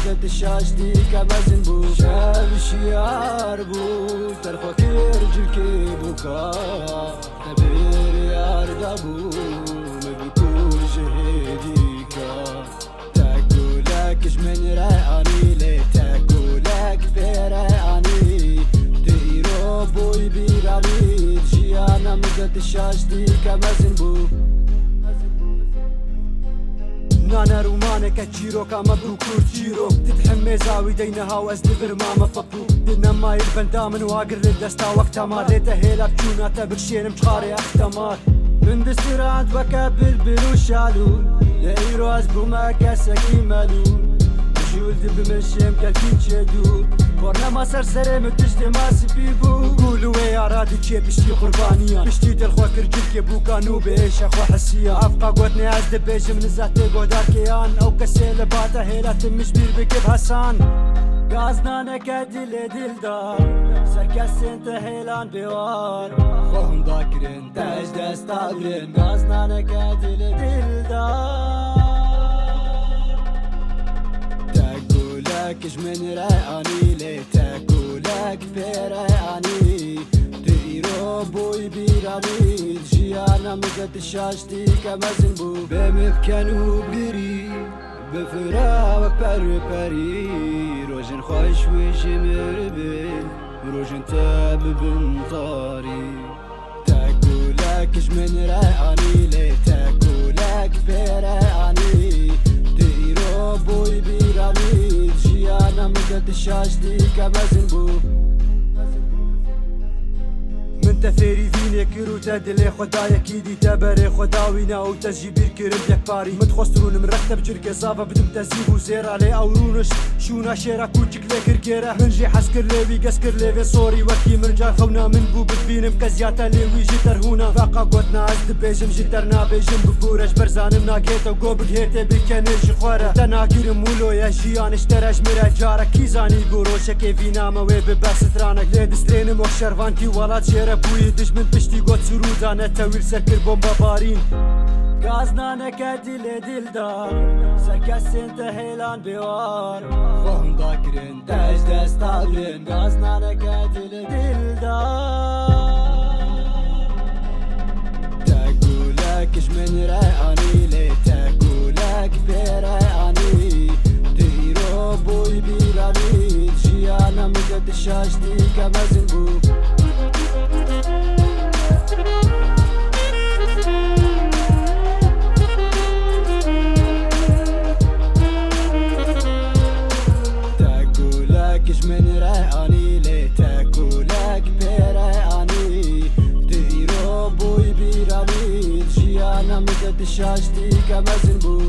مدت الشاشتي كمزن بو شاب الشيار بو ترخو كيرجل كيبوكا تبير يار دابو مبكو شهيديكا تاكولكش من رأني لي تاكولك برأني تيرو بوي بيراني جيانا مدت الشاشتي كمزن بو نانا رومانك تشيروكا مبروك تشيرو تتحمي زاوي دينها وزن برمامة فبو دنا ما يربن دامن واقر للدستا وقتا ماريتا هيلا بجونا تبكشين مشخاري اختمار من دستيرات بكابل بلو شالون لأيرو أزبو ما كاسكي مالون جول دب من شيم كالكين تشدو كورنا ما سرسري متجدي ما سبيبو قولوا يا رادي تشي بشتي قربانيا بشتي دلخوا كرجل كيبو كانو بيش اخو حسيا عفقا قوتني عزد بيش من زهتي قودار كيان او كسيل باتا هيلا تمش بير بكيب حسان غازنا نكادي لدلدار سركسين تهيلان بيوار خوهم داكرين تاج دستاغرين غازنا نكادي لدلدار تاكولكش من رأني لي تاكولك برأني تيرو بوي بيراني جيانا مدت الشاشتي كمزن بو بمبكنو بقري بفراوك بربري روجن خوش وجمر بيل روجن تاب بنطاري تاكولكش من رأني لي تاكولك برأني تيرو بوي بيراني جيانا مدت الشاشتي كمزن بو من تثيري فيني كيرو تدلي خدايا كيدي تبري خداوينا و تجيبير كرم يك باري متخسرون مرتب جركة صافة بدم تزيبو زير علي اورونش شونا شيرا كوچك لكر كيرا من جي حسكر ليوي قسكر ليوي صوري وكي من جا خونا من بو بتبينم كزياتا ليوي جتر هونا فاقا قوتنا عزد بيجم جترنا بيجم ببورش برزانم ناقيتا وقو بقهيتا بكنرج خوارا تناقرم ولو يا جيان اشترج مرا جارا كيزاني بوروشا كيفي ناما وي بباسترانك ليد سترينم وخشروان كي ولات شيرا بوي دجمن پشتی گوت سرودانه تویل سرکر بومبا بارین غازنا نکدی لدلدار سرکسین تهیلان بیوار خوهم داکرین تاج دستاغرین غازنا نکدی لدلدار تاکولکش من رأنی لی تاکولک برأنی تیرو بوی بیرانی جیانا مدت شاشتی کمزن بو تاكولكش من رأني لي تاكولك برأني تيرو بوي بيراني جيانا مدت الشاشتي كمزن بو